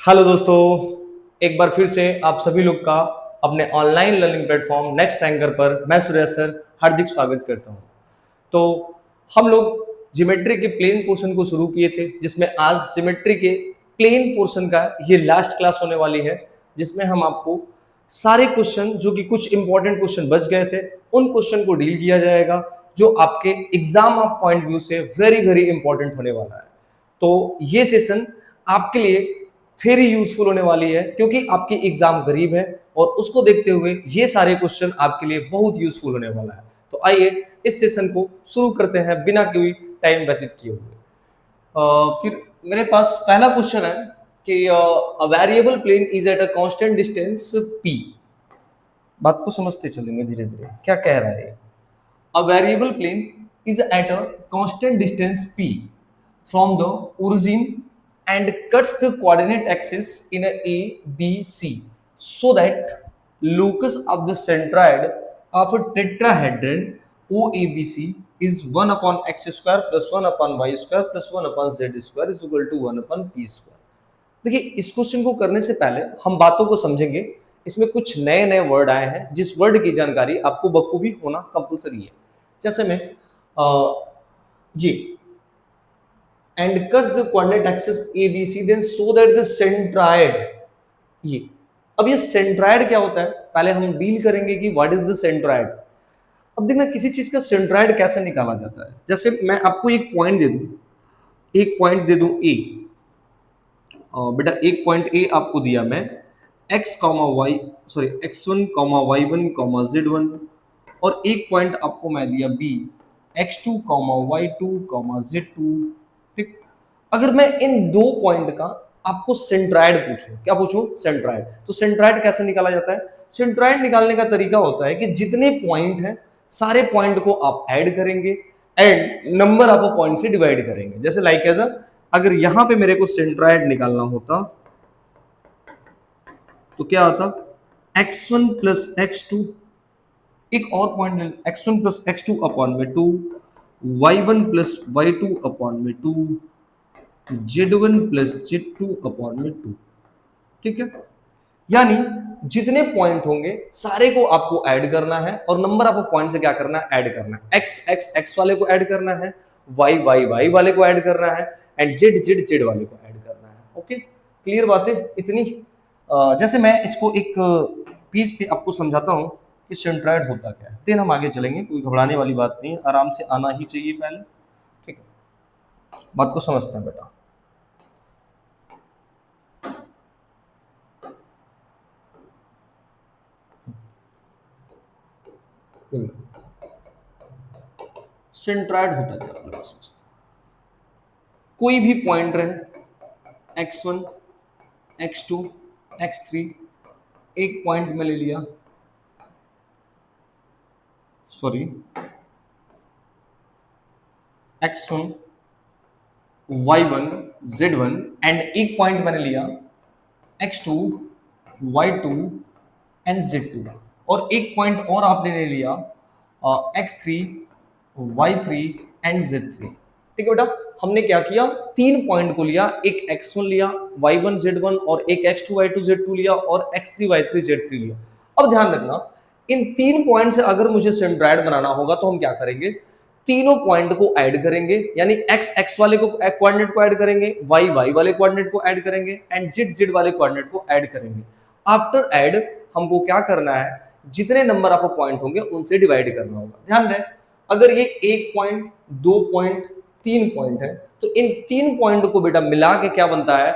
Hello दोस्तों, एक बार फिर से आप सभी लोग का अपने online learning platform next anchor पर मैं सुरेश सर हार्दिक स्वागत करता हूं। तो हम लोग ज्योमेट्री के प्लेन पोर्शन को शुरू किए थे, जिसमें आज ज्योमेट्री के प्लेन पोर्शन का ये लास्ट क्लास होने वाली है, जिसमें हम आपको सारे क्वेश्चन जो कि कुछ इंपॉर्टेंट क्वेश्चन बच गए थे उन क्वेश्चन को डील किया जाएगा, जो आपके एग्जाम ऑफ पॉइंट व्यू से वेरी वेरी इंपॉर्टेंट होने वाला है। तो ये सेशन आपके लिए वेरी यूजफुल होने वाली है, क्योंकि आपकी एग्जाम करीब है और उसको देखते हुए ये सारे क्वेश्चन आपके लिए बहुत यूजफुल होने वाला है। तो आइए इस सेशन को शुरू करते हैं बिना कोई टाइम व्यतीत किए हुए। फिर मेरे पास पहला क्वेश्चन है कि a variable plane is at a constant distance p। बात को समझते चलेंगे धीरे धीरे, क्या कह रहा है। A variable plane is at a constant distance p from the origin and cuts the coordinate axis in a B, C, so that locus of the centroid of a tetrahedron OABC is 1 upon x square plus 1 upon y square plus 1 upon z square is equal to 1 upon p square। देखिए, इस question को करने से पहले हम बातों को समझेंगे। इसमें कुछ नए नए वर्ड आए हैं, जिस वर्ड की जानकारी आपको बखूबी होना कंपलसरी है। जैसे में G and cuts the coordinate axis A B C then so that the centroid. ये अब ये सेंट्रायड क्या होता है, पहले हम डील करेंगे कि व्हाट इज द सेंट्रायड। अब देखना किसी चीज का सेंट्रायड कैसे निकाला जाता है। जैसे मैं आपको एक पॉइंट दे दूं, एक पॉइंट दे दूं ए। बेटा एक पॉइंट ए आपको दिया मैं, x comma Y sorry x1 comma y1 comma z1, और एक पॉइंट आपको मैं दिया b x2 comma y2 comma z2। ठीक, अगर मैं इन दो पॉइंट का आपको सेंट्रायड पूछूं, क्या पूछूं, सेंट्रायड, तो सेंट्रायड कैसे निकाला जाता है। सेंट्रायड निकालने का तरीका होता है कि जितने पॉइंट हैं सारे पॉइंट को आप ऐड करेंगे एंड नंबर ऑफ पॉइंट से डिवाइड करेंगे। जैसे लाइक एज अगर यहां पे मेरे को सेंट्रायड निकालना होता तो क्या आता, x1 प्लस x2, एक और point x1 plus x2 upon में 2, y1 प्लस y2 अपॉन में 2, z1 प्लस z2 अपॉन में 2। ठीक है, यानी जितने पॉइंट होंगे सारे को आपको ऐड करना है और नंबर ऑफ पॉइंट से क्या करना है, ऐड करना है। x वाले को ऐड करना है, y वाले को ऐड करना है एंड z वाले को ऐड करना है। ओके, क्लियर बातें इतनी। जैसे मैं इसको एक पीस पे आपको समझाता हूँ कि सेंट्रायड होता क्या है, देन हम आगे चलेंगे। कोई घबराने वाली बात नहीं है, आराम से आना ही चाहिए पहले। ठीक है, बात को समझते हैं बेटा। सेंट्रायड होता क्या है, कोई भी पॉइंट रहे x1 x2 x3, एक पॉइंट में ले लिया, sorry x1 y1 z1 and एक पॉइंट मैंने लिया x2 y2 एंड z2, और एक पॉइंट और आपने ले लिया x3 y3 एंड z3। ठीक है बेटा, हमने क्या किया, तीन पॉइंट को लिया, एक x1 लिया, y1 z1 और एक x2 y2 z2 लिया और x3 y3 z3 लिया। अब ध्यान रखना, इन तीन पॉइंट से अगर मुझे सेंट्रायड बनाना होगा तो हम क्या करेंगे, तीनों पॉइंट को ऐड करेंगे, यानी x वाले को कोऑर्डिनेट को ऐड करेंगे, y वाले कोऑर्डिनेट को ऐड करेंगे एंड z वाले कोऑर्डिनेट को ऐड करेंगे। आफ्टर ऐड हमको क्या करना है, जितने नंबर ऑफ पॉइंट होंगे उनसे डिवाइड करना होगा। ध्यान रहे, अगर ये एक पॉइंट, दो पॉइंट, तीन पॉइंट है, तो इन तीन पॉइंट को बेटा मिला के क्या बनता है,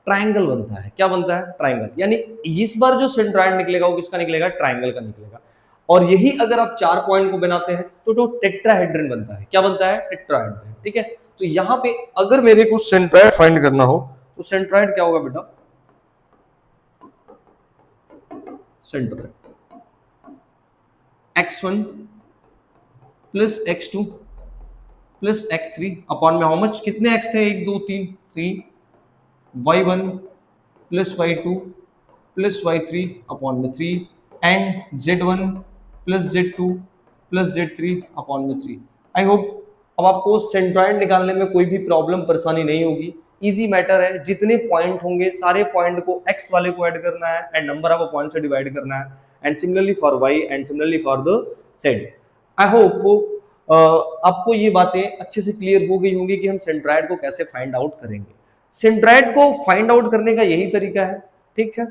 ट्राइंगल बनता है। क्या बनता है, ट्राइंगल। यानी इस बार जो सेंट्रायड निकलेगा वो किसका निकलेगा, ट्राइंगल का निकलेगा। और यही अगर आप चार पॉइंट को बनाते हैं तो टेट्राहेड्रन बनता है। क्या बनता है, टेट्राहेड्रन। ठीक है, तो यहाँ पे अगर मेरे को सेंट्रायड फाइंड करना हो तो सेंट्रायड क्या होगा बेटा, centroid x1 plus x2 plus x3 upon में हाउ मच, कितने x थे, एक दो तीन, 3, y1 plus y2 plus y3 upon में 3 and z1 plus z2 plus z3 upon में 3। आई होप अब आपको सेंट्रायड निकालने में कोई भी प्रॉब्लम परेशानी नहीं होगी। इजी मैटर है, जितने पॉइंट होंगे सारे पॉइंट को एक्स वाले को ऐड करना है एंड नंबर ऑफ पॉइंट से डिवाइड करना है, and similarly for Y and similarly for the Z. I hope आपको ये बातें अच्छे से क्लियर हो गई होंगी कि हम सेंट्राइड को कैसे फाइंड आउट करेंगे। सेंट्राइड को फाइंड आउट करने का यही तरीका है, ठीक है,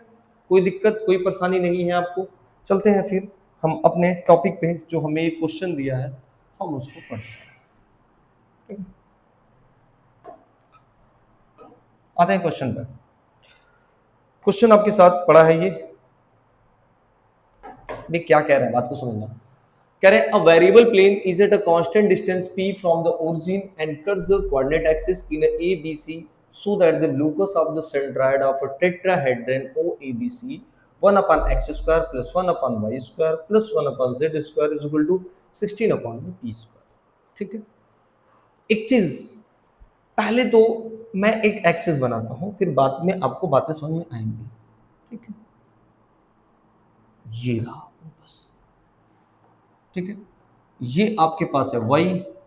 कोई दिक्कत कोई परेशानी नहीं है आपको। चलते हैं फिर हम अपने टॉपिक पे, जो हमें एक क्वेश्चन दिया है हम उसको पढ़ते हैं। आते हैं क्वेश्चन पर। क्वेश्चन आपके साथ पढ़ा है, ये क्या कह रहे हैं बात को समझना। कह रहे हैं a variable plane is at a constant distance p from the origin and cuts the coordinate axis in a b c so that the locus of the centroid of a tetrahedron OABC 1 upon x square plus 1 upon y square plus 1 upon z square is equal to 16 upon p square। ठीक है, एक चीज पहले तो मैं एक axis बनाता हूं, फिर बाद में आपको बातें समझ में आएंगी, ठीक है। ये रहा बस, ठीक है, ये आपके पास है y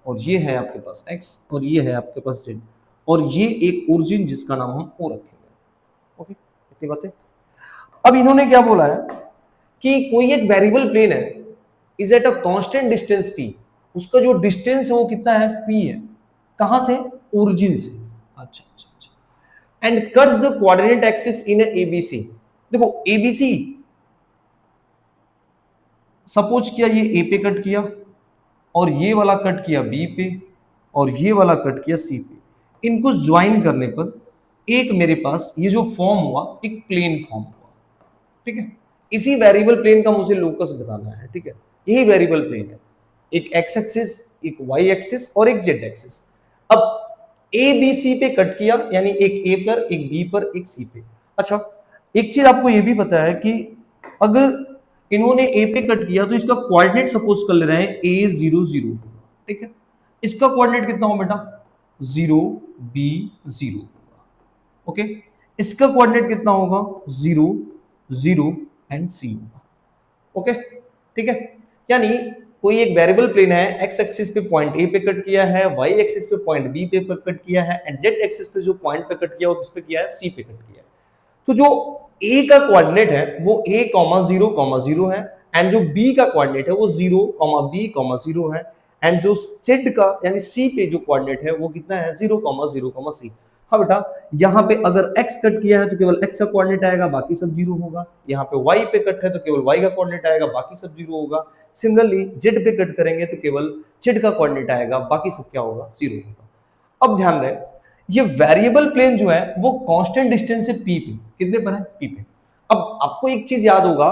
और ये है आपके पास x और ये है आपके पास z और ये एक ओरिजिन जिसका नाम हम ओ रखेंगे। ओके, इतनी बातें। अब इन्होंने क्या बोला है कि कोई एक वेरिएबल प्लेन है is at a constant distance p, उसका जो डिस्टेंस है वो कितना है p है, कहां से, ओरिजिन से। अच्छा अच्छा अच्छा, and cuts the coordinate axis in ABC. देखो एबीसी सपोज किया ये ए पे कट किया और ये वाला कट किया बी पे और ये वाला कट किया सी पे, इनको ज्वाइन करने पर एक मेरे पास ये जो फॉर्म हुआ एक प्लेन फॉर्म हुआ, ठीक है। इसी वेरिएबल प्लेन का मुझे लोकस बताना है, ठीक है, यही वेरिएबल प्लेन है, एक एक्स एक्सिस एक वाई एक्सिस और एक जेड एक्सिस। अब ए बी सी पे कट किया, यानी एक ए पर एक बी पर एक सी पे। अच्छा, एक चीज आपको ये भी पता है कि अगर इन्होंने ए पे कट किया तो इसका कोऑर्डिनेट सपोज कर ले रहे हैं ए 0 0, ठीक है, इसका कोऑर्डिनेट कितना हो बेटा 0 b 0, ओके, इसका कोऑर्डिनेट कितना होगा 0 0 एंड c होगा, ओके, ठीक है। यानी कोई एक वेरिएबल प्लेन है, एक्स एक्सिस पे पॉइंट ए पे कट किया है, वाई एक्सिस पे पॉइंट बी पे कट किया है एंड जेड एक्सिस पे जो पॉइंट पे कट किया वो किस पे किया है, सी पे कट किया है। तो जो ए का कोऑर्डिनेट है वो a, 0, 0 है एंड जो b का कोऑर्डिनेट है वो 0, b, 0 है एंड जो z का यानी c पे जो कोऑर्डिनेट है वो कितना है 0, 0, c। हाँ बेटा, यहाँ पे अगर x कट किया है तो केवल x का कोऑर्डिनेट आएगा, बाकी सब 0 होगा। यहाँ पे y पे कट है तो केवल y का कोऑर्डिनेट आएगा, बाकी सब 0 होगा। सिमिलरली z पे कट करेंगे तो केवल z का कोऑर्डिनेट आएगा, बाकी सब क्या होगा 0 होगा। अब ध्यान रहे, ये वेरिएबल प्लेन जो है वो कांस्टेंट डिस्टेंस से p पे, कितने पर है p पे। अब आपको एक चीज याद होगा,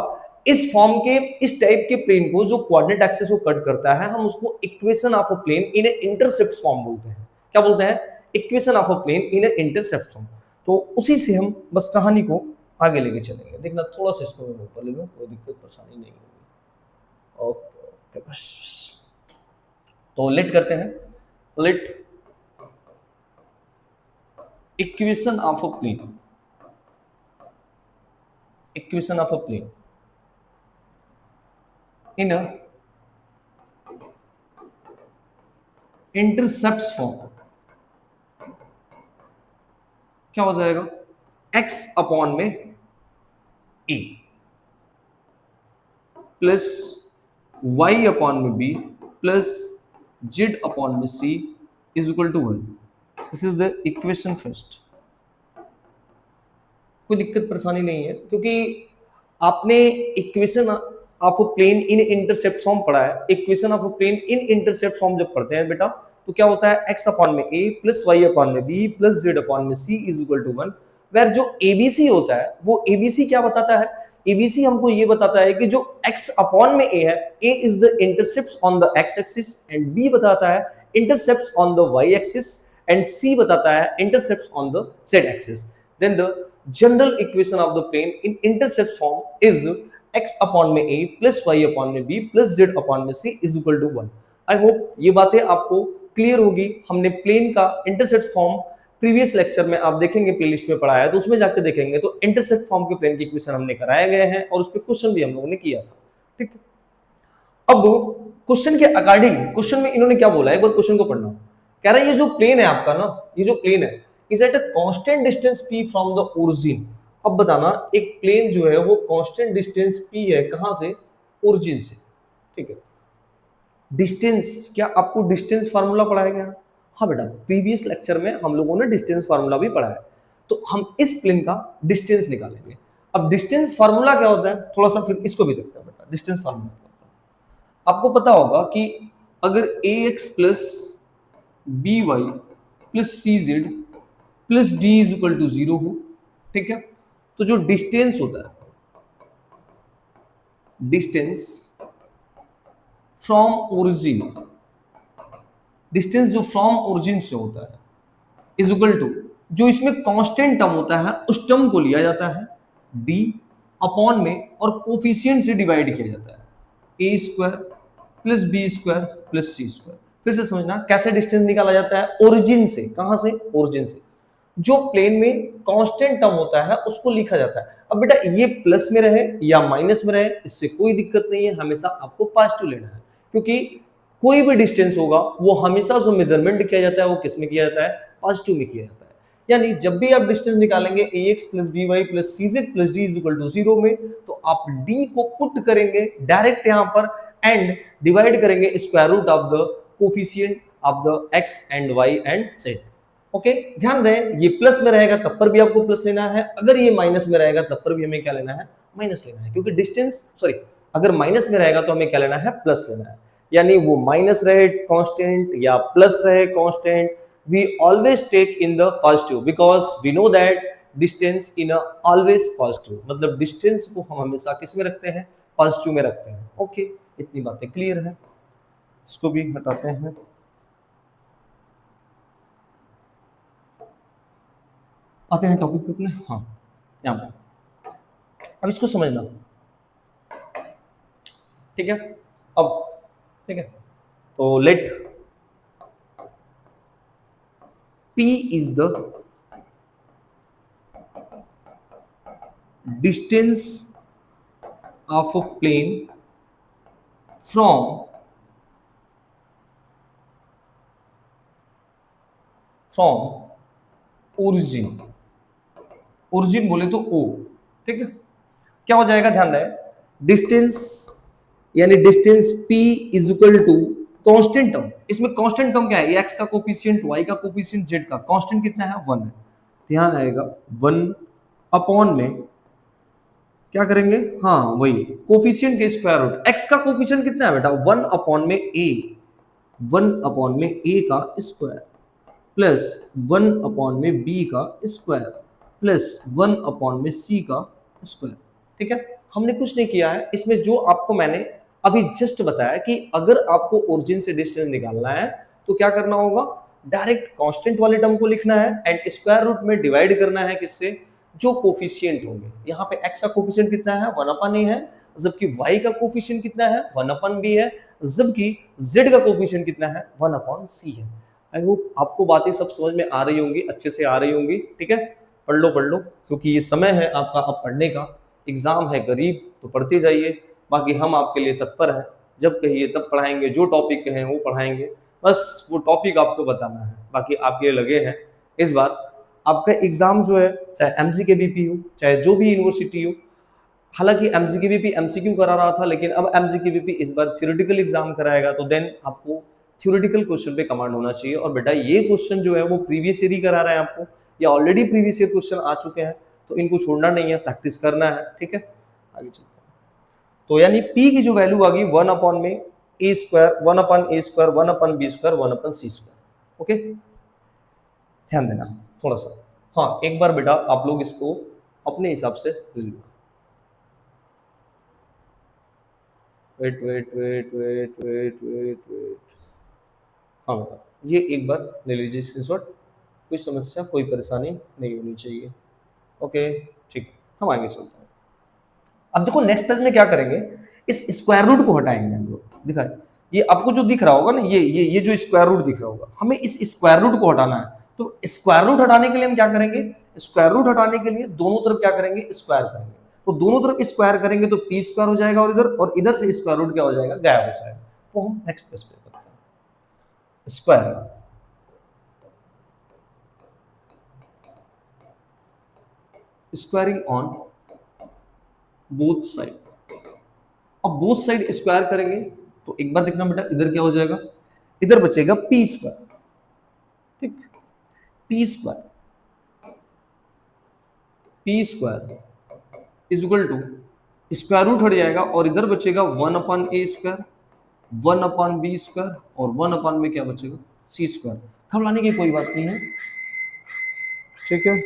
इस फॉर्म के इस टाइप के प्लेन को जो कोऑर्डिनेट एक्सिस को कट करता है हम उसको equation of a plane in intercept form बोलते हैं। क्या बोलते हैं, equation of a plane in intercept form. तो उसी से हम बस कहानी को आगे लेके चलेंगे। देखना थोड़ा सा इसको मैं ऊपर ले लूं, कोई दिक्कत परेशानी नहीं होगी। ओके बस, तो लेट करते हैं, let equation of a plane, equation of a plane in intercept form क्या हो जाएगा, x अपॉन में a प्लस y अपॉन में b प्लस z अपॉन में c is equal to 1। This is the equation first. कोई दिक्कत परेशानी नहीं है, क्योंकि आपने equation of a plane in intercept form पढ़ा है। Equation of a plane in intercept form जब पढ़ते हैं बेटा तो क्या होता है, x अपॉन में a प्लस y अपॉन में b प्लस z अपॉन में c is equal to 1। Where जो abc होता है वो abc क्या बताता है, abc हमको ये बताता है कि जो x अपॉन में a है, a is the intercept on the x axis and b बताता है intercept on the y axis and c बताता है intercept on the z axis. Then the general equation of the plane in intercept form is x upon में a plus y upon में b plus z upon में c is equal to 1। I hope ये बातें आपको clear होगी। हमने plane का intercept form previous lecture में आप देखेंगे प्लेलिस्ट में पढ़ाया है, तो उसमें जाकर देखेंगे तो इंटरसेप्ट फॉर्म के प्लेन की इक्वेशन हमने कराए गए हैं और उस पर क्वेश्चन भी हम लोगों ने किया था, ठीक है। अब क्वेश्चन के अकॉर्डिंग, क्वेश्चन में इन्होंने क्या बोला है, एक बार क्वेश्चन को पढ़ना। कह रहा है ये जो प्लेन है आपका ना, ये जो प्लेन है is at a constant distance p from the origin. अब बताना, एक प्लेन जो है वो कांस्टेंट डिस्टेंस p है, कहां से? ओरिजिन से, ठीक है। डिस्टेंस, क्या आपको डिस्टेंस फार्मूला पढ़ाया गया? हाँ बेटा, प्रीवियस लेक्चर में हम लोगों ने डिस्टेंस फार्मूला भी पढ़ा है। तो हम इस प्लेन का डिस्टेंस निकालेंगे। अब डिस्टेंस फार्मूला क्या होता है, थोड़ा सा फिर इसको भी देखते हैं बेटा। डिस्टेंस फार्मूला क्या होता है? आपको पता होगा कि अगर ax plus B Y plus C Z plus D is equal to 0 हो, ठीक है, तो जो डिस्टेंस होता है, डिस्टेंस फ्रॉम ओरिजिन, डिस्टेंस जो फ्रॉम ओरिजिन से होता है, इज इक्वल टू, जो इसमें कांस्टेंट टर्म होता है उस टर्म को लिया जाता है d अपॉन में और कोफिशिएंट से डिवाइड किया जाता है a square plus B square plus C square. फिर से समझना कैसे डिस्टेंस निकाला जाता है, ओरिजिन से। कहां से? ओरिजिन से। जो प्लेन में कांस्टेंट टर्म होता है उसको लिखा जाता है। अब बेटा ये प्लस में रहे या माइनस में रहे, इससे कोई दिक्कत नहीं है, हमेशा आपको पॉजिटिव लेना है, क्योंकि कोई भी डिस्टेंस होगा वो हमेशा जो मेजरमेंट किया जाता है वो किस में किया जाता है? पॉजिटिव में किया जाता है। यानी जब भी आप डिस्टेंस निकालेंगे ax plus B Y plus C Z plus D is equal to 0 में, तो आप d को पुट करेंगे डायरेक्ट यहां पर एंड डिवाइड करेंगे square root of the coefficient of the x and y and z। Okay, ध्यान दें, ये प्लस में रहेगा तब पर भी आपको प्लस लेना है, अगर ये माइनस में रहेगा तब पर भी हमें क्या लेना है? माइनस लेना है, क्योंकि डिस्टेंस, सॉरी, अगर माइनस में रहेगा तो हमें क्या लेना है? प्लस लेना है। यानी वो माइनस रहे कांस्टेंट या प्लस रहे constant, we always take in the positive because we know that distance in always positive, मतलब डिस्टेंस को हम हमेशा किस में रखते हैं? पॉजिटिव में रखते हैं। ओके, इतनी बातें क्लियर है, इसको भी हटाते हैं। आते हैं टॉपिक पे अपने। हाँ, यहाँ पे अब इसको समझना, ठीक है। अब ठीक है, तो let P is the distance of a plane from origin, origin बोले तो O, ठीक है। क्या हो जाएगा, ध्यान रहे, डिस्टेंस यानी distance P is equal to constant term. इसमें कांस्टेंट टर्म क्या है? x का कोफिशिएंट, y का कोफिशिएंट, z का कांस्टेंट कितना है? 1 है। ध्यान आएगा 1 अपॉन में क्या करेंगे? हाँ वही कोफिशिएंट के स्क्वायर रूट। x का कोफिशिएंट कितना है बेटा? 1 अपॉन में a, 1 अपॉन में a का स्क्वायर प्लस 1 अपॉन में b का स्क्वायर प्लस 1 अपॉन में c का स्क्वायर, ठीक है। हमने कुछ नहीं किया है इसमें, जो आपको मैंने अभी जस्ट बताया कि अगर आपको ओरिजिन से डिस्टेंस निकालना है तो क्या करना होगा? डायरेक्ट कांस्टेंट वाले टर्म को लिखना है एंड स्क्वायर रूट में डिवाइड करना है किससे? जो कोफिशिएंट होंगे। यहाँ पे x का कोफिशिएंट कितना है? 1 अपन a है, जबकि y का कोफिशिएंट कितना है? 1 अपन b है, जबकि z का कोफिशिएंट कितना है? 1 अपन c है। आई होप आपको बातें सब समझ में आ रही होंगी, अच्छे से आ रही होंगी, ठीक है। पढ़ लो, क्योंकि ये समय है आपका अब पढ़ने का। एग्जाम है करीब, तो पढ़ते जाइए, बाकी हम आपके लिए तत्पर हैं, जब कहिए तब पढ़ाएंगे, जो टॉपिक कहें वो पढ़ाएंगे, बस वो टॉपिक आपको बताना है, बाकी आपके लगे हैं। इस बार आपका एग्जाम जो है, चाहे एमजीकेबीपी हो, चाहे जो भी यूनिवर्सिटी हो, हालांकि एमजीकेबीपी एमसीक्यू करा रहा था, लेकिन अब एमजीकेबीपी इस बार थ्योरेटिकल एग्जाम कराएगा, तो देन आपको थ्योरेटिकल क्वेश्चन पे कमांड होना चाहिए। और बेटा ये क्वेश्चन जो है वो प्रीवियस ईयर ही करा रहे हैं आपको, या ऑलरेडी प्रीवियस ईयर क्वेश्चन आ चुके हैं, तो इनको छोड़ना नहीं है, प्रैक्टिस करना है, ठीक है। आगे चलते हैं। तो यानी p की जो वैल्यू आ गई 1 अपॉन में a square, 1 upon a square, 1 upon b square, 1 upon c square. Okay, ध्यान देना थोड़ा सा। हाँ, एक बार बेटा आप लोग इसको अपने हिसाब से ले लो। वेट। हाँ बेटा, ये एक बार ले लीजिए स्क्रीनशॉट, कोई समस्या कोई परेशानी नहीं होनी चाहिए। ओके, ठीक, हम आगे चलते हैं। अब देखो नेक्स्ट पेज में क्या करेंगे, इस स्क्वायर रूट को हटाएंगे हम लोग। दिखाए, ये आपको जो दिख रहा होगा ना, ये जो स्क्वायर रूट दिख रहा होगा, हमें इस स्क्वायर रूट को हटाना है। तो स्क्वायर रूट हटाने के लिए हम क्या करेंगे? स्क्वायर रूट हटाने के लिए दोनों तरफ क्या करेंगे? स्क्वायर करेंगे। तो दोनों तरफ स्क्वायर करेंगे तो पी स्क्वायर हो जाएगा, और इधर से स्क्वायर रूट क्या हो जाएगा? गायब हो जाएगा। तो हम नेक्स्ट पेज पे करते हैं। Square squaring on both side. अब बोथ साइड स्क्वायर करेंगे तो एक बार देखना बेटा, इधर क्या हो जाएगा, इधर बचेगा पी स्क्वायर। ठीक, P square, P square is equal to square root हट जाएगा और इधर बचेगा 1/a², 1/b² और 1 में क्या बचेगा, c²। घबराने की कोई बात नहीं है, ठीक है,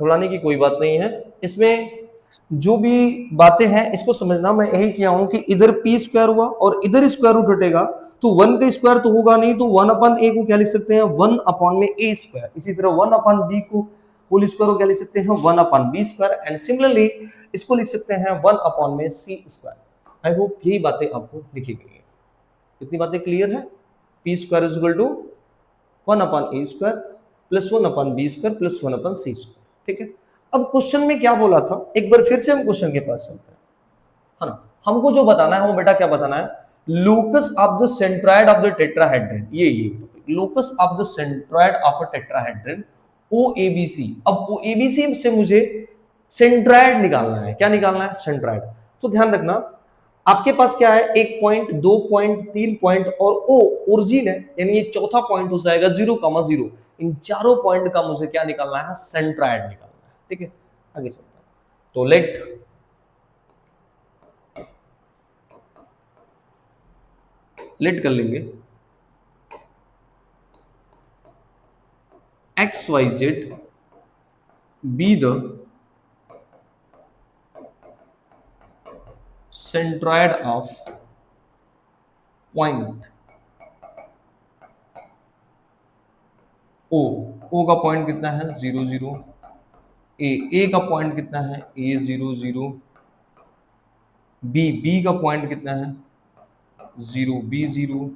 घबराने की कोई बात नहीं है। इसमें जो भी बातें हैं इसको समझना, मैं यही किया हूं कि इधर p² हुआ और इधर स्क्वायर रूट हटेगा तो 1 का स्क्वायर तो होगा नहीं, तो 1/a को क्या लिख सकते हैं, 1/a²। इसी तरह 1/b को होल स्क्वायर को क्या लिख सकते हैं, 1/b²। एंड सिमिलरली इसको लिख सकते हैं 1/c²। आई होप यही बातें आपको लिखी गई है। इतनी बातें क्लियर है। p² is equal to 1/a² plus 1/b² plus 1/c²। ठीक है, अब क्वेश्चन में क्या बोला था, एक बार फिर से हम क्वेश्चन के पास चलते हैं, है ना। हमको जो बताना है वो बेटा क्या बताना है, locus of the centroid of the tetrahedron. ये locus of the centroid of a tetrahedron OABC। अब OABC से मुझे सेंट्रॉइड निकालना है। क्या निकालना है, सेंट्रॉइड। तो ध्यान रखना, आपके पास क्या है, 1 पॉइंट, 2 पॉइंट, 3 पॉइंट और O ओरिजिन है, यानी ये चौथा पॉइंट हो जाएगा 0,0। इन चारों पॉइंट का मुझे क्या निकालना है, सेंट्रॉइड निकालना है। ठीक है, आगे चलते हैं। तो लेट कर लेंगे XYZ B the centroid of point O का पॉइंट कितना है, 0,0। ए का पॉइंट कितना है, A0,0। बी का पॉइंट कितना है, 0B0।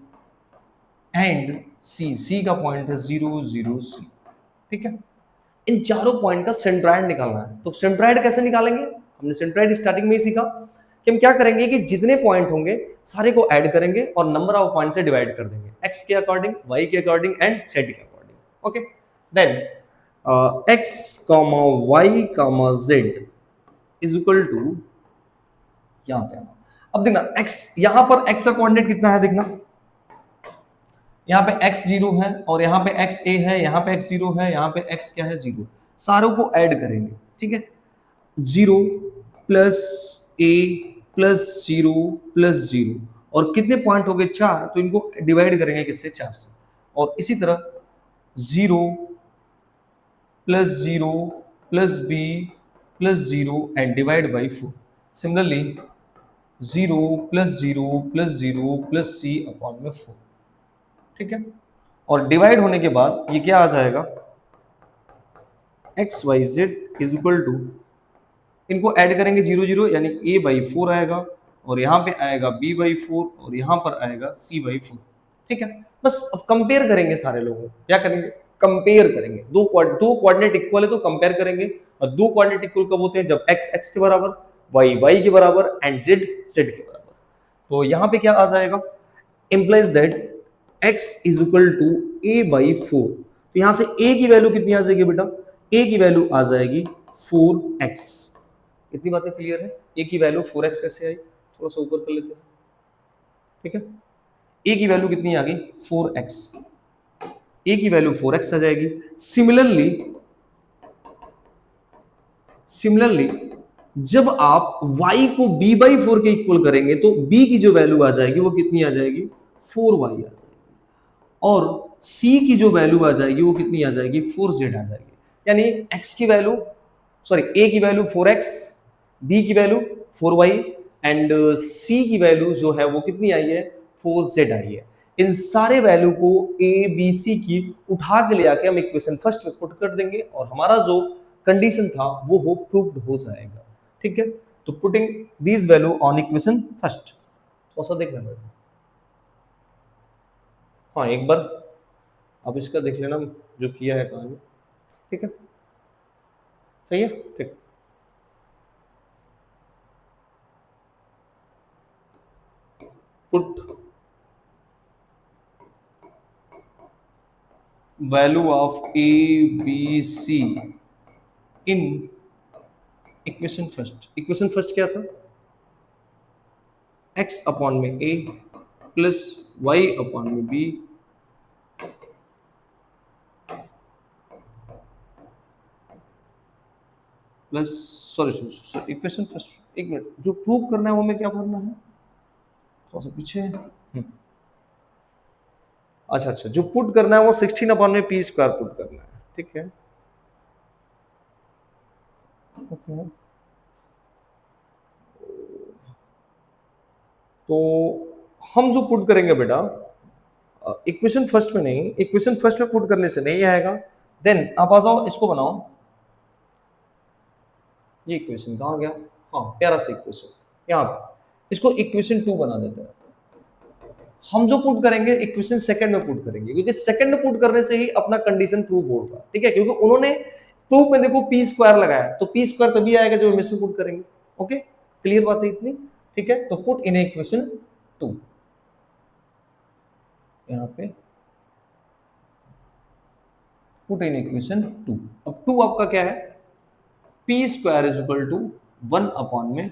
एंड सी का पॉइंट है 0,0C। ठीक है, इन चारों पॉइंट का सेंट्रॉइड निकालना है। तो सेंट्रॉइड कैसे निकालेंगे, हमने सेंट्रॉइड स्टार्टिंग में ही सीखा कि हम क्या करेंगे कि जितने पॉइंट होंगे सारे को ऐड करेंगे और नंबर ऑफ पॉइंट से डिवाइड कर देंगे, एक्स के अकॉर्डिंग, वाई के अकॉर्डिंग एंड जेड के according. Okay, then X comma Y comma Z is equal to, यहां पे अब देखना x, यहां पर x का कोऑर्डिनेट कितना है, देखना यहाँ पे x0 है और यहाँ पे xa है, यहाँ पे x0 है, यहाँ पे x क्या है, 0। सारों को ऐड करेंगे। ठीक है, 0 प्लस a प्लस 0 प्लस 0 और कितने पॉइंट हो गए, 4, तो इनको डिवाइड करेंगे किससे, 4 से। और इसी तरह 0 plus 0 plus b plus 0 and divide by 4। Similarly 0 plus 0 plus 0 plus c upon में 4। ठीक है, और डिवाइड होने के बाद ये क्या आ जाएगा, X Y Z is equal to, इनको ऐड करेंगे 0,0 यानी a/4 आएगा और यहाँ पे आएगा b/4 और यहाँ पर आएगा c/4। ठीक है, बस अब कंपेयर करेंगे सारे लोगों, क्या करेंगे, कंपेयर करेंगे। दो कोऑर्डिनेट इक्वल है तो कंपेयर करेंगे, और दो कोऑर्डिनेट इक्वल कब होते हैं, जब x x के बराबर, y y के बराबर एंड z z के बराबर। तो यहाँ पे क्या आ जाएगा, implies that x is equal to a/4। तो यहां से a की वैल्यू कितनी आ जाएगी बेटा, a की वैल्यू आ जाएगी 4x। इतनी बातें क्लियर है। a की वैल्यू 4x कैसे आई, थोड़ा सा ऊपर कर लेते हैं। ठीक है, a की वैल्यू कितनी आ गई, 4x। a की वैल्यू 4x आ जाएगी। सिमिलरली जब आप y को b/4 के इक्वल करेंगे तो b की जो वैल्यू आ जाएगी वो कितनी आ जाएगी, 4y आ जाएगी। और c की जो वैल्यू आ जाएगी वो कितनी आ जाएगी, 4z आ जाएगी। यानी x की वैल्यू, सॉरी a की वैल्यू 4x, b की वैल्यू 4y एंड c की वैल्यू जो है वो कितनी आई है, 4z आई है। इन सारे वैल्यू को a b c की उठा के ले आके हम इक्वेशन फर्स्ट में पुट कर देंगे और हमारा जो कंडीशन था वो हो प्रूव्ड हो जाएगा। ठीक है, तो putting these value on equation first, थोड़ा सा देखना पड़ेगा। हाँ, एक बार अब इसका देख लेना जो किया है कहानी। ठीक है, सही है, ठीक। Put value of A B C in equation first क्या था, x अपॉन में a प्लस y अपॉन में b plus sorry equation first, एक मिनट, जो प्रूव करना है वो हमें क्या करना है, थोड़ा सा पीछे अच्छा, जो पुट करना है वो 16 अपॉन में पी स्क्वायर पुट करना है, ठीक है ओके। तो हम जो पुट करेंगे बेटा इक्वेशन फर्स्ट में नहीं, इक्वेशन फर्स्ट में पुट करने से नहीं आएगा, देन आप आ जाओ इसको बनाओ, ये इक्वेशन कहाँ गया, हाँ प्यारा सा इक्वेशन यहाँ पे, इसको इक्वेशन 2 बना देते हैं। हम जो पुट करेंगे इक्वेशन सेकंड में पुट करेंगे, क्योंकि सेकंड में पुट करने से ही अपना कंडीशन प्रूव होगा, ठीक है, क्योंकि उन्होंने प्रूफ में देखो पी स्क्वायर लगाया, तो पी स्क्वायर तभी आएगा जब हम इसमें पुट करेंगे, ओके क्लियर बात है इतनी, ठीक है। तो पुट इन इक्वेशन 2, यहाँ पे पुट इन इक्वेशन 2। अब 2 आपका क्या है, P square is equal to 1 upon में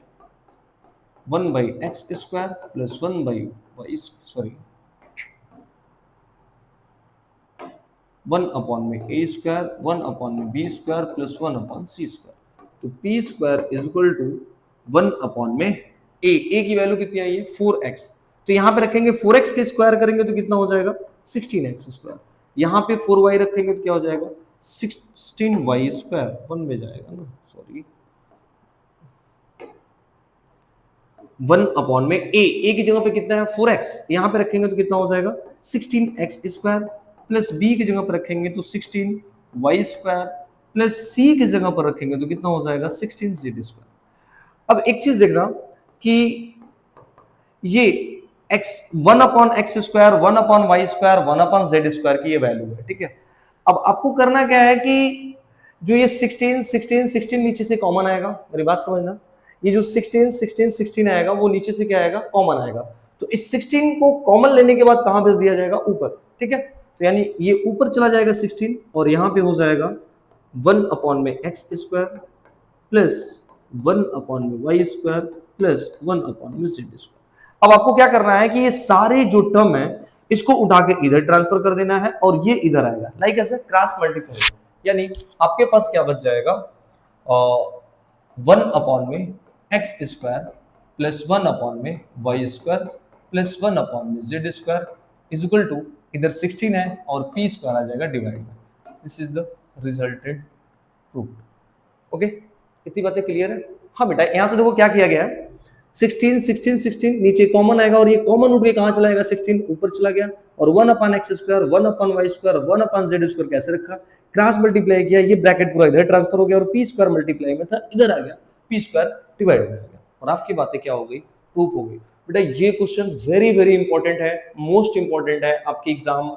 1 by X square plus 1 by Y, sorry 1 upon में ए स्क्वायर 1 अपॉन में B square plus 1 upon C square. तो P square is equal to 1 upon में A की वैल्यू कितनी आई है 4x, तो यहाँ पे रखेंगे 4x के स्क्वायर करेंगे तो कितना हो जाएगा 16x स्क्वायर, यहाँ पे 4y रखेंगे तो क्या हो जाएगा 16y स्क्वायर, 1 में जाएगा ना, सॉरी 1 अपॉन में ए की जगह पे कितना है 4x, यहाँ पे रखेंगे तो कितना हो जाएगा 16x स्क्वायर, प्लस बी की जगह पर रखेंगे तो 16y स्क्वायर, प्लस सी की जगह पर रखेंगे तो कितना हो जाएगा 16z स्क्वायर। अब एक चीज देखना कि ये x 1 upon x square 1 upon Y square 1 upon Z square की ये वैल्यू है, ठीक है। अब आपको करना क्या है कि जो ये 16 नीचे से कॉमन आएगा, मेरी बात समझना, ये जो 16 आएगा वो नीचे से क्या आएगा कॉमन आएगा, तो इस 16 को कॉमन लेने के बाद कहां भेज दिया जाएगा ऊपर, ठीक है। तो यानी ये ऊपर चला जाएगा 16 और यहां पे हो जाएगा 1 अपॉन में एक्स स्क्वायर प्लस 1 अपॉन में वाई स्क्वायर प्लस 1 अपॉन में जेड स्क्वायर। अब आपको क्या करना है कि ये सारे जो टर्म है इसको उठा के इधर ट्रांसफर कर देना है और ये इधर आएगा, लाइक ऐसे क्रॉस मल्टीप्लाई, यानी आपके पास क्या बच जाएगा 1 अपॉन में एक्स स्क्वायर प्लस 1 अपॉन में वाई स्क्वायर प्लस 1 अपॉन में Z square is equal to, इधर 16 है और पी स्क्वायर आ जाएगा डिवाइड में, this is the resulted proof, okay इतनी बातें क्लियर है। हाँ बेटा यहां से देखो क्या किया गया है, 16 नीचे कॉमन आएगा और ये कॉमन उठ के कहां चला गया 16 ऊपर चला गया, और 1 upon x square 1 upon Y square 1 upon Z square कैसे रखा, क्रॉस मल्टीप्लाई किया, ये ब्रैकेट पूरा इधर ट्रांसफर हो गया और पी स्क्वायर मल्टीप्लाई में था इधर आ गया, पी स्क्वायर डिवाइड हो गया और आपकी बातें क्या हो गई प्रूफ हो गई। बेटा ये क्वेश्चन वेरी वेरी इंपॉर्टेंट है, मोस्ट इंपॉर्टेंट है आपके एग्जाम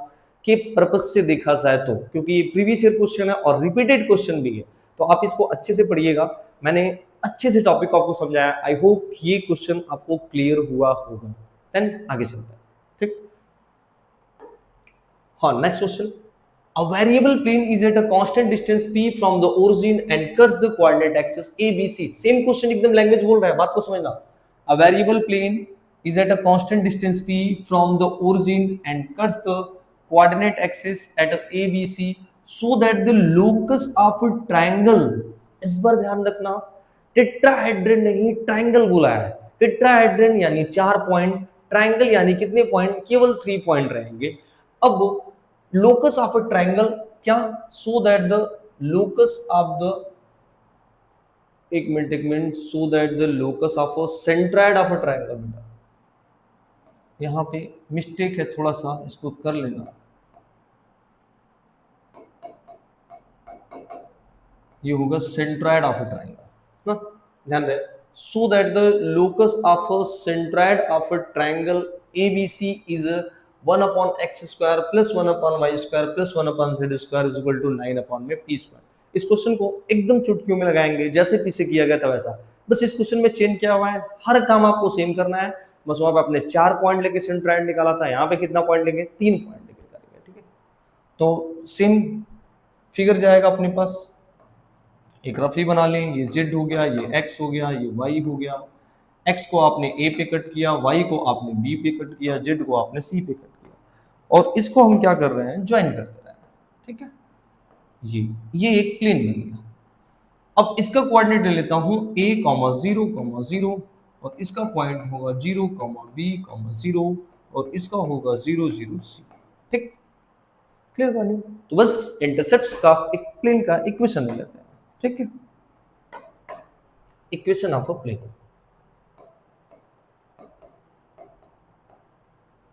के पर्पज से देखा जाए तो, क्योंकि ये प्रीवियस ईयर क्वेश्चन है और रिपीटेड क्वेश्चन भी है, तो आप इसको अच्छे से पढ़िएगा। मैंने अच्छे से टॉपिक को आपको समझाया, आई होप ये क्वेश्चन आपको क्लियर हुआ होगा, देन आगे चलता है, ठीक। हाँ next question, a variable plane is at a constant distance p from the origin and cuts the coordinate axis abc, same question एकदम लैंग्वेज बोल रहा है, बात को समझना। a variable plane is at a constant distance p from the origin and cuts the coordinate axis at abc so that the locus of a triangle, इस बार ध्यान रखना टेट्राहेड्रन नहीं ट्रायंगल बोला है, टेट्राहेड्रन यानी 4 पॉइंट, ट्रायंगल यानी कितने point, केवल 3 पॉइंट रहेंगे। अब locus of a triangle क्या, so that the locus of the, एक minute, so that the locus of a centroid of a triangle, बेटा यहाँ पे मिस्टेक है थोड़ा सा, इसको कर लेना, ये होगा centroid of a triangle ना, ध्यान दे, so that the locus of a centroid of a triangle ABC is 1 upon x square plus 1 upon Y square plus 1 upon Z square is equal to 9 upon में P square. इस question को एकदम चुटकियों में लगाएंगे, जैसे पीछे किया गया था वैसा, बस इस क्वेश्चन में चेंज क्या हुआ है, हर काम आपको सेम करना है, बस वहां पे आपने 4 पॉइंट लेके सेंट्रोइड निकाला था, यहाँ पे कितना पॉइंट लेंगे 3 पॉइंट लेके निकालेंगे, ठीक है। तो सेम फिगर जाएगा अपने पास, एक रफली बना लें, ये z हो गया, ये x हो गया, ये y हो गया। x को आपने a पे कट किया, y को आपने b पे कट किया, z को आपने c पे कट किया, और इसको हम क्या कर रहे हैं, ज्वाइन कर दे रहे हैं। ठीक है, ये एक प्लेन बन गया। अब इसका कोऑर्डिनेट ले लेता हूं a, 0, 0, और इसका पॉइंट होगा 0, b, 0, और इसका होगा 0, 0, c। ठीक, क्लियर वैल्यू। तो बस इंटरसेप्ट्स का एक प्लेन का इक्वेशन ले लेते हैं। ठीक है, equation of a plane.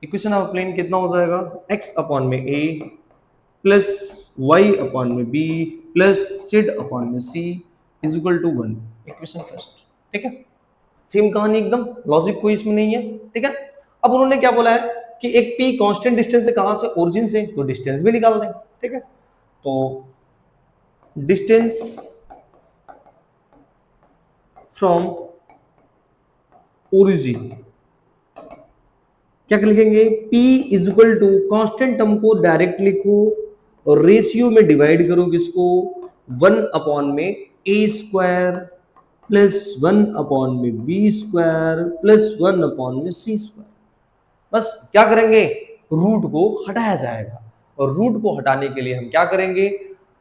Equation of plane कितना हो जाएगा, x अपॉन में a प्लस y अपॉन में b प्लस z अपॉन में c is equal to 1। Equation first. ठीक है, सेम कहानी एकदम, लॉजिक कोई इसमें नहीं है। ठीक है, अब उन्होंने क्या बोला है कि एक p कांस्टेंट डिस्टेंस है, कहां से, ओरिजिन से, तो डिस्टेंस भी निकाल दें। ठीक है, तो डिस्टेंस फ्रॉम ओरिजिन क्या लिखेंगे, p is equal to constant term को डायरेक्ट लिखो और रेशियो में डिवाइड करो किसको, 1 अपॉन में a स्क्वायर प्लस 1 अपॉन में b स्क्वायर प्लस 1 अपॉन में c स्क्वायर। बस क्या करेंगे, रूट को हटाया जाएगा, और रूट को हटाने के लिए हम क्या करेंगे,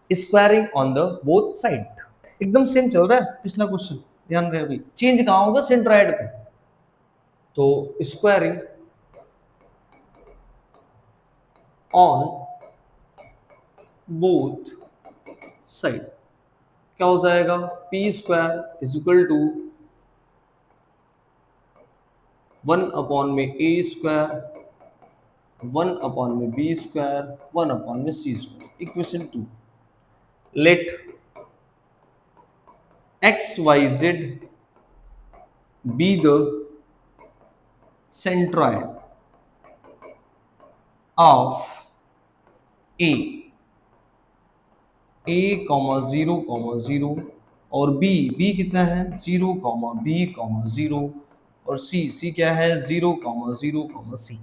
squaring on the both side. एकदम सेम चल रहा है पिछला क्वेश्चन, ध्यान रहे, अभी चेंज कहां होगा, सेंट्रोइड पे। तो स्क्वायरिंग ऑन बोथ साइड क्या हो जाएगा, P square is equal to 1 upon में ए स्क्वायर, 1 अपॉन में बी स्क्वायर, 1 अपॉन में C square. Equation 2, let X Y Z be the centroid of A, a, 0, 0, और b कितना है, 0, b, 0, और c क्या है, 0, 0, c।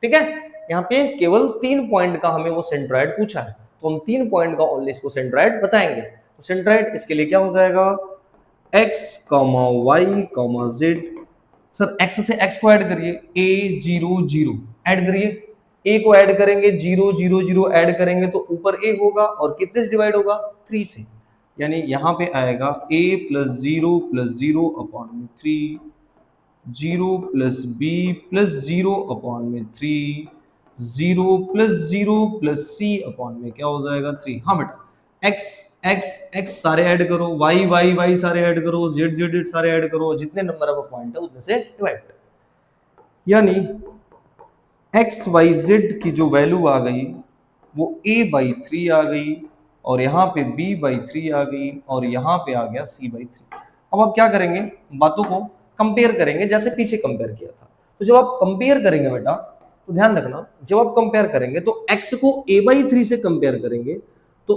ठीक है, यहाँ पे केवल 3 पॉइंट का हमें वो सेंट्रॉइड पूछा है, तो हम 3 पॉइंट का ओनली इसको सेंट्रॉइड बताएंगे। तो सेंट्रॉइड इसके लिए क्या हो जाएगा, x, y, z। Sir x से x को ऐड करिए, a 0 0 ऐड करिए, a को ऐड करेंगे, 0 0 0 ऐड करेंगे तो ऊपर a होगा, और कितने से डिवाइड होगा, 3 से, यानी यहां पे आएगा a प्लस 0 अपॉन में 3, 0 प्लस b प्लस 0 अपॉन में 3, 0 प्लस c अपॉन में क्या हो जाएगा, 3। हाँ बेटा, x x x सारे ऐड करो, y y y सारे ऐड करो, z z z सारे ऐड करो, जितने नंबर ऑफ पॉइंट है उतने से डिवाइड। यानी x y z की जो वैल्यू आ गई वो a बाई 3 आ गई, और यहाँ पे b बाई 3 आ गई, और यहाँ पे आ गया c बाई 3। अब आप क्या करेंगे, बातों को कंपेयर करेंगे जैसे पीछे कंपेयर किया था। तो जब आप कंपेयर करेंगे बेटा, तो ध्यान रखना, जब आप कंपेयर करेंगे तो x को a बाई 3 से कंपेयर करेंगे तो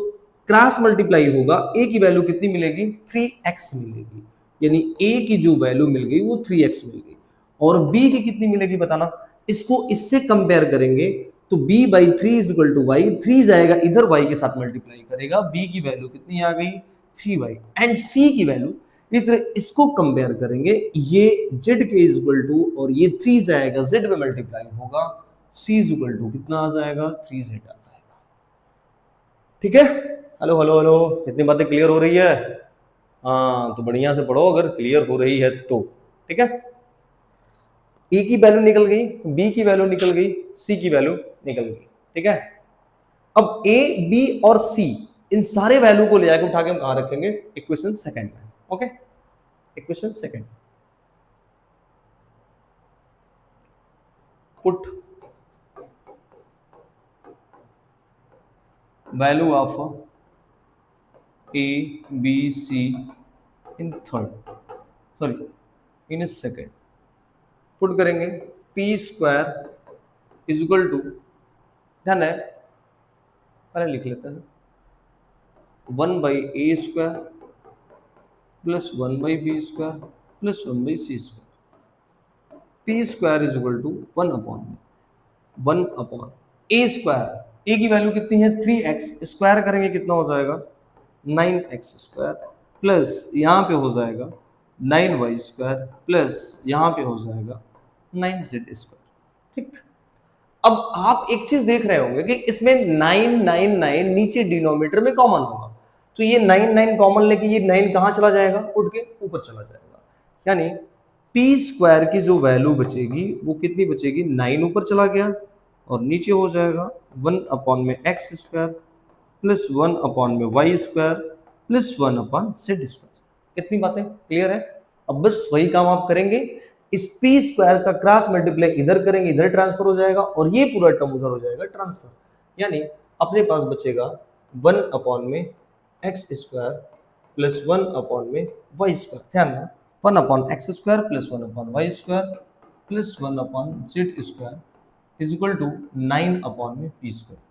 क्रॉस मल्टीप्लाई होगा, a की वैल्यू कितनी मिलेगी, 3x मिलेगी, यानी a की जो वैल्यू मिल गई वो 3x मिल गई, और b की कितनी मिलेगी बताना। इसको इससे कंपेयर करेंगे तो b by 3 is equal to y, 3 जाएगा इधर y के साथ मल्टीप्लाई करेगा, b की वैल्यू कितनी आ गई, 3y, एंड c की वैल्यू इस तरह इसको कंपेयर करेंगे, ये z के इज इक्वल टू, और ये 3 जाएगा z पे मल्टीप्लाई होगा, c इज इक्वल टू कितना आ जाएगा, 3z आ जाएगा। ठीक है, हेलो हेलो हेलो, इतनी बातें क्लियर हो रही है, हाँ तो बढ़िया से पढ़ो अगर क्लियर हो रही है तो। ठीक है, ए की वैल्यू निकल गई, बी की वैल्यू निकल गई, सी की वैल्यू निकल गई। ठीक है, अब ए बी और सी इन सारे वैल्यू को ले जाकर उठा के हम कहां रखेंगे, इक्वेशन सेकंड में। Okay, equation second, put value of A B C in third, sorry in second, put करेंगे P square is equal to, ध्यान है पहले लिख लेते हैं, 1 by A square plus 1 by B square plus 1 by C square, P square is equal to 1 upon A square, A की value कितनी है 3x, स्क्वायर करेंगे कितना हो जाएगा 9x स्क्वायर, प्लस यहाँ पे हो जाएगा 9y स्क्वायर, प्लस यहाँ पे हो जाएगा 9z स्क्वायर। ठीक, अब आप एक चीज देख रहे होंगे कि इसमें 999 नीचे डिनोमिनेटर में कॉमन होगा, तो ये 99 कॉमन लेके ये 9 कहां चला जाएगा, उठ के ऊपर चला जाएगा, यानी पी स्क्वायर की जो वैल्यू बचेगी वो कितनी बचेगी, 9 ऊपर चला गया और नीचे हो जाएगा 1 अपॉन में एक्स स्क्वायर प्लस 1 अपॉन में Y square plus 1 upon Z square. इतनी बातें क्लियर है। अब बस वही काम आप करेंगे, इस पी स्क्वायर का क्रॉस मल्टीप्लाई इधर करेंगे, इधर ट्रांसफर हो जाएगा और ये पूरा टर्म उधर हो जाएगा ट्रांसफर, यानी अपने पास बचेगा 1 अपॉन में एक्स स्क्वायर प्लस 1 अपॉन में वाई स्क्वायर। ध्यान देना 1 upon x square plus 1 upon Y square plus 1 upon Z square is equal to 9 upon में p square.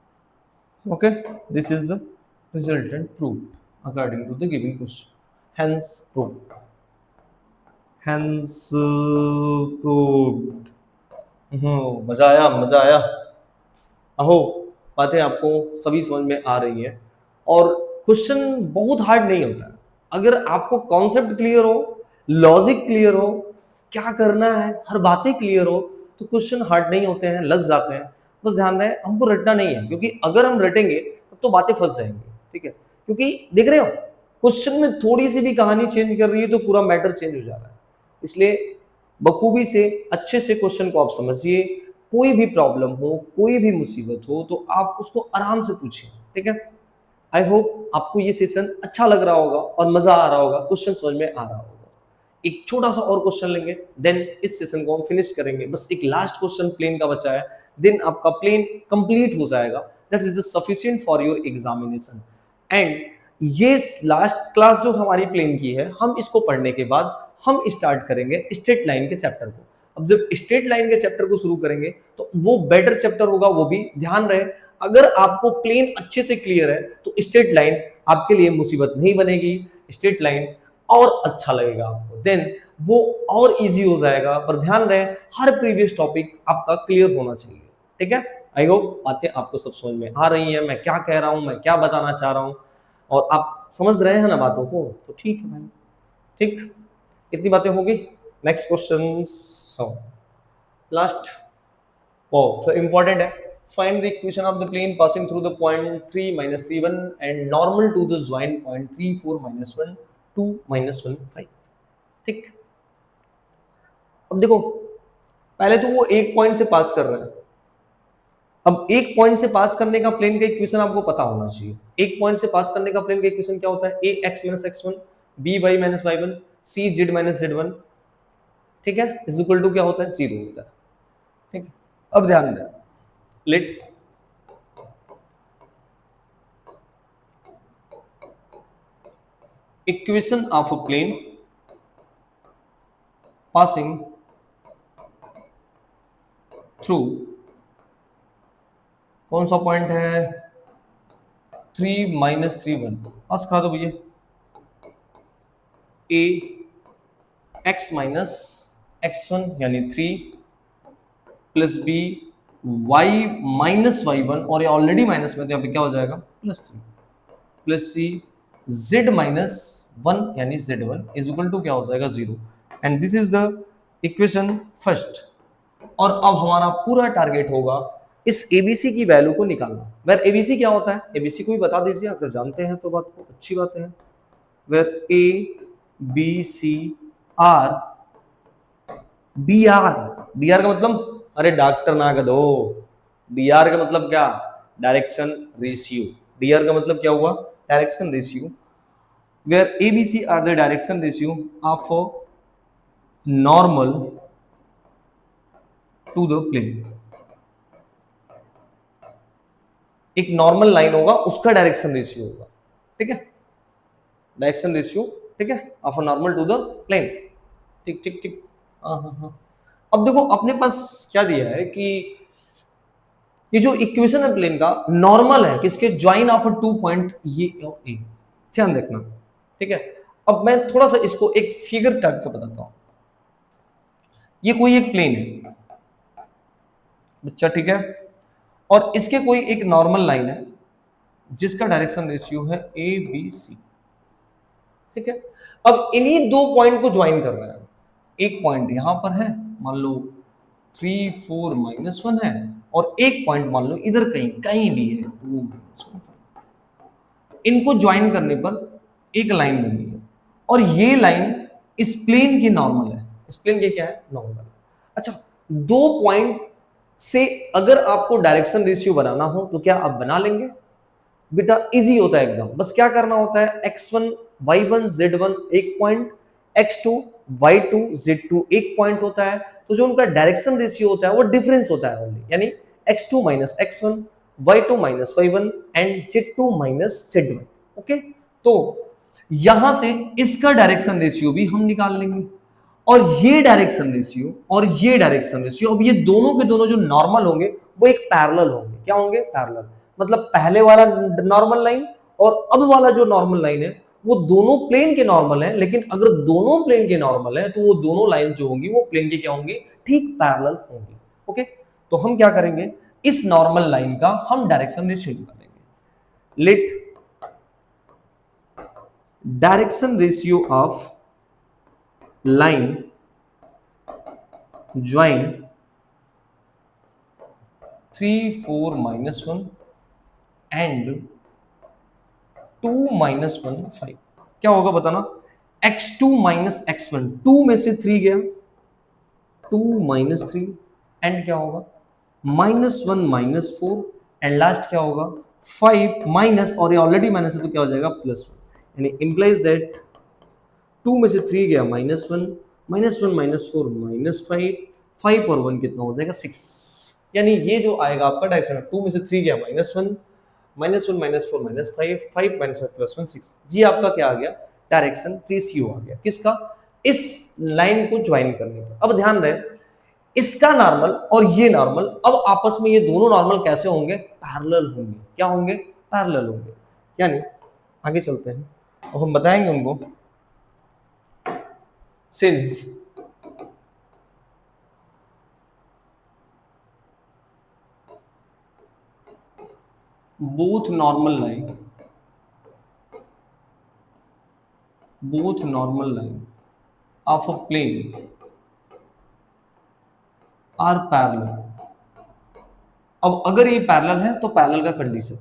Okay, this is the resultant proved according to the given question. Hence proved. Hence proved. मजा आया, मजा आया। अहो, बातें आपको सभी समझ में आ रही हैं और क्वेश्चन बहुत हार्ड नहीं होता है। अगर आपको कॉन्सेप्ट क्लियर हो, लॉजिक क्लियर हो, क्या करना है, हर बातें क्लियर हो, तो क्वेश्चन हार्ड नहीं होते हैं, लग जाते हैं। बस ध्यान रहे हमको रटना नहीं है, क्योंकि अगर हम रटेंगे तो बातें फंस जाएंगी। ठीक है, क्योंकि देख रहे हो क्वेश्चन में थोड़ी सी भी कहानी चेंज कर रही है तो पूरा मैटर चेंज हो जा रहा है। इसलिए बखूबी से अच्छे से क्वेश्चन को आप समझिए, कोई भी प्रॉब्लम हो, कोई भी मुसीबत हो तो आप उसको आराम से पूछिए। ठीक है, आई होप आपको ये सेशन अच्छा लग रहा होगा और मजा आ रहा होगा, क्वेश्चन समझ में आ रहा होगा। एक छोटा सा और क्वेश्चन लेंगे, देन इस सेशन को हम फिनिश करेंगे। बस एक लास्ट क्वेश्चन प्लेन का बचा है, देन आपका प्लेन कंप्लीट हो जाएगा। That is the sufficient for your examination. And ये लास्ट क्लास जो हमारी प्लेन की है, हम इसको पढ़ने के बाद हम स्टार्ट करेंगे स्ट्रेट लाइन के चैप्टर को। अब जब स्ट्रेट लाइन के चैप्टर को शुरू करेंगे तो वो बेटर चैप्टर होगा। वो भी ध्यान रहे, अगर आपको प्लेन अच्छे से क्लियर है तो स्ट्रेट लाइन आपके लिए मुसीबत नहीं बनेगी, स्ट्रेट लाइन और अच्छा लगेगा आपको, देन वो और इजी हो जाएगा। पर ध्यान रहे हर प्रीवियस टॉपिक आपका क्लियर होना चाहिए। ठीक है, आई होप बातें आपको सब समझ में आ रही हैं, मैं क्या कह रहा हूं, मैं क्या बताना चाह रहा हूं, और आप समझ रहे हैं ना बातों को, तो ठीक है भाई। ठीक, इतनी बातें होगी। नेक्स्ट क्वेश्चन लास्ट, ओ इंपॉर्टेंट है। Find the equation of the plane passing through the point 3 -3 1 and normal to the joint point 3 4 -1 2 -1 5। ठीक, अब देखो पहले तो वो एक पॉइंट से पास कर रहा है। अब एक पॉइंट से पास करने का प्लेन का इक्वेशन आपको पता होना चाहिए। एक पॉइंट से पास करने का प्लेन का इक्वेशन क्या होता है, A X minus x1 B Y minus y1 C Z minus z1। ठीक है, इज इक्वल टू क्या होता है, 0 होता है। ठीक है, अब ध्यान दें, let equation of a plane passing through, कौन सा पॉइंट है, 3 -3 1, पास करा दो भैया, ए एक्स माइनस x1 यानी 3 plus B Y minus y1, और ये ऑलरेडी माइनस में तो यहाँ पे क्या हो जाएगा +3 प्लस सी z माइनस 1 यानी z1 इज इक्वल टू क्या हो जाएगा 0। And this is the equation first. और अब हमारा पूरा टारगेट होगा इस एबीसी की वैल्यू को निकालना। वेर एबीसी क्या होता है, एबीसी को भी बता दीजिए, अगर जानते हैं तो बात को अच्छी बात है। Where a B c are d r, d r का मतलब, अरे डॉक्टर ना कर दो, डी आर का मतलब क्या, डायरेक्शन रेशियो। डी आर का मतलब क्या हुआ, direction ratio. Where a B c are the direction ratio of normal to the plane. एक नॉर्मल लाइन होगा उसका डायरेक्शन रेशियो होगा। ठीक है, डायरेक्शन रेशियो, ठीक है, of a normal to the plane. ठीक ठीक ठीक, हाँ। अब देखो अपने पास क्या दिया है कि ये जो इक्वेशन है प्लेन का नॉर्मल है किसके, ज्वाइन ऑफ अ 2 पॉइंट ये और ए, ध्यान देखना। ठीक है, अब मैं थोड़ा सा इसको एक फिगर टाइप का बताता हूं। ये कोई एक प्लेन है बच्चा, ठीक है, और इसके कोई एक नॉर्मल लाइन है जिसका डायरेक्शन रेशियो है ए बी सी, ठीक है। अब इन्हीं दो पॉइंट को ज्वाइन कर रहा है। एक पॉइंट यहां पर है, मान लो 3 4 -1 है, और एक पॉइंट मान लो इधर कहीं कहीं भी है 2 -1 5। इनको ज्वाइन करने पर एक लाइन बनी है, और ये लाइन इस प्लेन की नॉर्मल है। इस प्लेन के क्या है? नॉर्मल। अच्छा, दो पॉइंट से अगर आपको डायरेक्शन रेशियो बनाना हो तो क्या आप बना लेंगे? बेटा इजी होता है एकदम, बस क्या करना होता है, x1 y1 z1 एक पॉइंट, x2 y2 z2 एक पॉइंट होता है। तो जो उनका डायरेक्शन रेशियो होता है वो डिफरेंस होता है ओनली, यानी x2 minus x1, y2 minus y1 and z2 minus z1। Okay, तो यहां से इसका डायरेक्शन रेशियो भी हम निकाल लेंगे, और ये डायरेक्शन रेशियो और ये डायरेक्शन रेशियो, अब ये दोनों के दोनों जो नॉर्मल होंगे वो एक पैरेलल होंगे। क्या होंगे? पैरेलल। मतलब पहले वाला नॉर्मल लाइन और अब वाला जो नॉर्मल लाइन है वो दोनों प्लेन के नॉर्मल है, लेकिन अगर दोनों प्लेन के नॉर्मल है तो वो दोनों लाइन जो होंगी वो प्लेन के क्या होंगी? ठीक पैरेलल होंगी। ओके, तो हम क्या करेंगे, इस नॉर्मल लाइन का हम डायरेक्शन रेशियो निकालेंगे। Let direction ratio of line join 3 4 -1 and 2 -1 5 क्या होगा बताना? x2 माइनस x1, 2 में से 3 गया, 2 -3 एंड क्या होगा? -1 -4 एंड लास्ट क्या होगा? 5 माइनस, और ये ऑलरेडी माइनस है तो क्या हो जाएगा? +1, यानी इंप्लाइज दैट 2 में से 3 गया -1, -1 -4 -5, 5 और 1 कितना हो जाएगा? 6। यानी ये जो आएगा आपका डायरेक्शन, 2 में से 3 गया -1, -1 -4 -5, 5 -1 +1 6। जी आपका क्या आ गया? डायरेक्शन रेशियो आ गया। किसका? इस लाइन को ज्वाइन करने पर। अब ध्यान रहे, इसका नॉर्मल और ये नॉर्मल, अब आपस में ये दोनों नॉर्मल कैसे होंगे? पैरेलल होंगे। क्या होंगे? पैरेलल होंगे। यानी आगे चलते हैं और हम बताएंगे उनको। Since both normal line of a plane are parallel। अब अगर ये पैरेलल है तो पैरेलल का कंडीशन,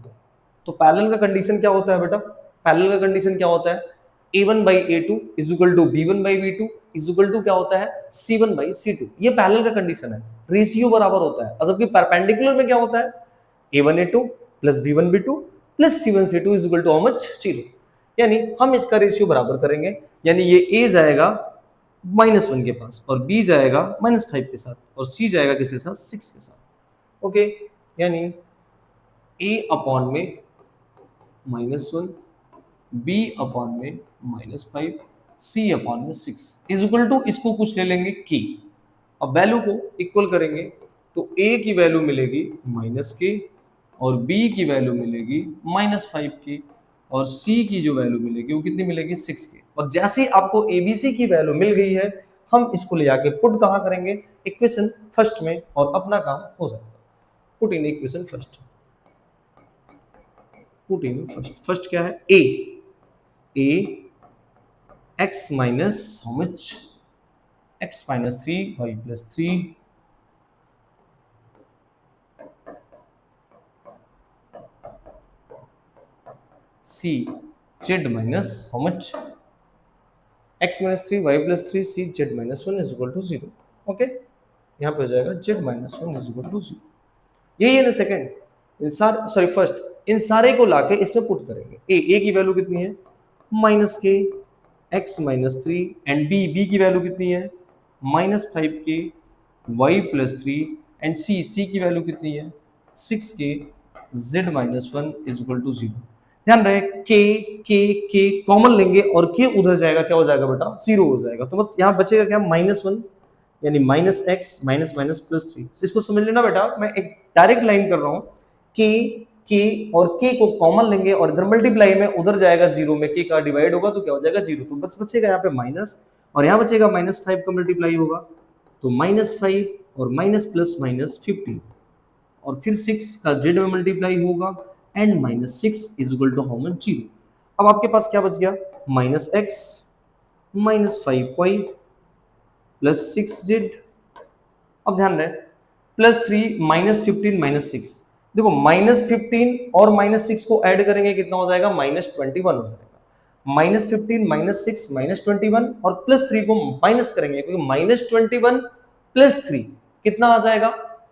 तो पैरेलल का कंडीशन क्या होता है बेटा? पैरेलल का कंडीशन क्या होता है? a1 by a2 is equal to b1 by b2 is equal to क्या होता है? c1 by c2। ये पैरेलल का कंडीशन है, रेशियो बराबर होता है। जबकि परपेंडिकुलर में क्या होता है? a1 a2 plus b1 b2 plus c1 c2 is equal to how much? 0। यानी हम इसका रेशियो बराबर करेंगे, यानी ये a जाएगा -1 के पास, और b जाएगा -5 के साथ, और c जाएगा किसके साथ? 6 के साथ। ओके, यानी a अपॉन में -1, b अपॉन में -5, c अपॉन में 6 इज इक्वल टू, इसको कुछ ले लेंगे k। अब वैल्यू को इक्वल करेंगे तो a की वैल्यू मिलेगी -k, और b की वैल्यू मिलेगी -5k, और c की जो वैल्यू मिलेगी वो कितनी मिलेगी? 6k। और जैसे आपको abc की वैल्यू मिल गई है, हम इसको ले जाके पुट कहाँ करेंगे? इक्वेशन फर्स्ट में, और अपना काम हो जाएगा। Put in equation first, put in first क्या है? a x minus how much? x minus 3 y plus 3 c z minus how much? x minus 3 y plus 3 c z minus 1 is equal to 0। Okay, यहाँ पे हो जाएगा z minus 1 is equal to 0। यही है ना second, इन सारे sorry first, इन सारे को लाके इसमें पुट करेंगे। a की वैल्यू कितनी है? -k, x -3 एंड b की वैल्यू कितनी है? -5k, y +3 एंड c की वैल्यू कितनी है? 6k, z -1 is equal to 0। ध्यान रहे, k कॉमन लेंगे और k उधर जाएगा, क्या हो जाएगा बेटा? 0 हो जाएगा। तो बस यहाँ बचेगा क्या? -1, यानी -x +3। इसको समझ लेना बेटा, मैं एक डायरेक्ट लाइन कर रहा हूँ। k और k को कॉमन लेंगे और इधर मल्टीप्लाई में उधर जाएगा 0 में, k का डिवाइड होगा तो क्या हो जाएगा? 0। तो बस बचेगा यहाँ पे माइनस, और यहाँ बचेगा -5 का मल्टीप्लाई होगा तो -5 और माइनस प्लस -15। और फिर 6 का z में मल्टीप्लाई होगा and -6 is equal to how much 0। अब आपके पास क्या बच गया -x -5y प्लस 6z। अब ध्यान रहे +3 -15 -6, देखो -15 और -6 को ऐड करेंगे कितना हो जाएगा -21 हो जाएगा। -15 -6 -21 और +3 को माइनस करेंगे क्योंकि -21 +3 कितना आ जाएगा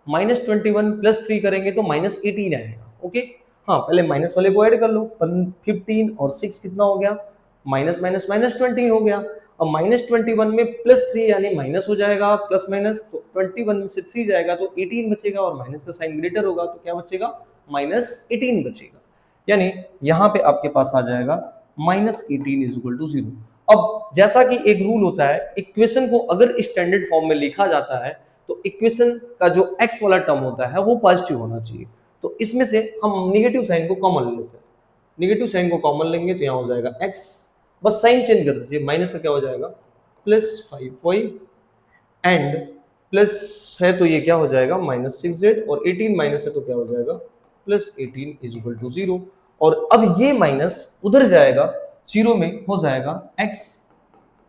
-21 +3 करेंगे तो -18 आएगा। ओके हाँ पहले माइनस वाले को ऐड कर लो 15 और 6 कितना हो गया माइनस माइनस -20 हो गया। अब -21 में +3 यानी माइनस हो जाएगा प्लस माइनस तो 21 में से 3 जाएगा तो 18 बचेगा और माइनस का साइन ग्रेटर होगा तो क्या बचेगा -18 बचेगा। यानी यहाँ पे आपके पास आ जाएगा -18 इज इक्वल टू 0। अब जैसा कि एक रूल होता है इक्वेशन को अगर स्टैंडर्ड फॉर्म में लिखा जाता है तो इक्वेशन का जो x वाला टर्म होता है वो पॉजिटिव होना चाहिए। तो इसमें से हम नेगेटिव साइन को कॉमन ले लेते हैं। नेगेटिव साइन को कॉमन लेंगे तो यहाँ हो जाएगा x, बस साइन चेंज कर दीजिए माइनस का क्या हो जाएगा +5y एंड प्लस है तो ये क्या हो जाएगा -6z और 18 माइनस है तो क्या हो जाएगा +18 इज इक्वल टू 0। और अब ये माइनस उधर जाएगा 0 में हो जाएगा x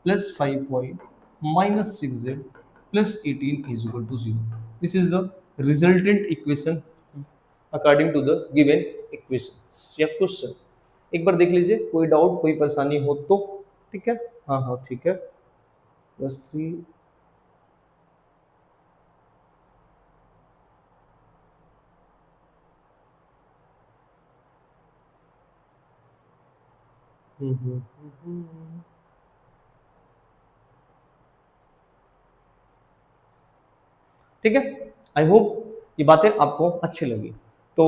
+5y -6z +18 is equal to 0। This is the resultant equation according to the given equation या क्वेश्चन। एक बार देख लीजिए कोई डाउट कोई परेशानी हो तो ठीक है। हाँ हाँ ठीक है +3 ठीक है। आई होप ये बातें आपको अच्छी लगी। तो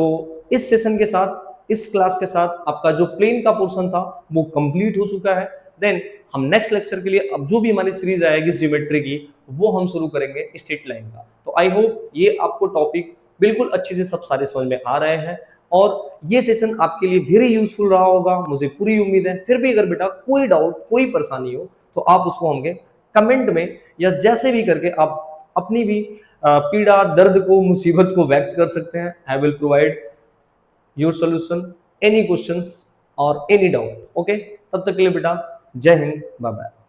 इस सेशन के साथ इस क्लास के साथ आपका जो प्लेन का पोर्शन था वो कंप्लीट हो चुका है। देन हम नेक्स्ट लेक्चर के लिए अब जो भी हमारी सीरीज आएगी ज्योमेट्री की वो हम शुरू करेंगे स्ट्रेट लाइन का। तो आई होप ये आपको टॉपिक बिल्कुल अच्छे से सब सारे समझ में आ रहे हैं और ये सेशन आपके लिए वेरी यूजफुल रहा होगा, मुझे पूरी उम्मीद है। फिर भी अगर बेटा कोई डाउट कोई परेशानी हो तो आप उसको हमके कमेंट में या जैसे भी करके आप अपनी भी पीड़ा दर्द को मुसीबत को व्यक्त कर सकते हैं। I will provide your solution any questions और एनी डाउट। ओके तब तक के लिए बेटा जय हिंद बाय बाय।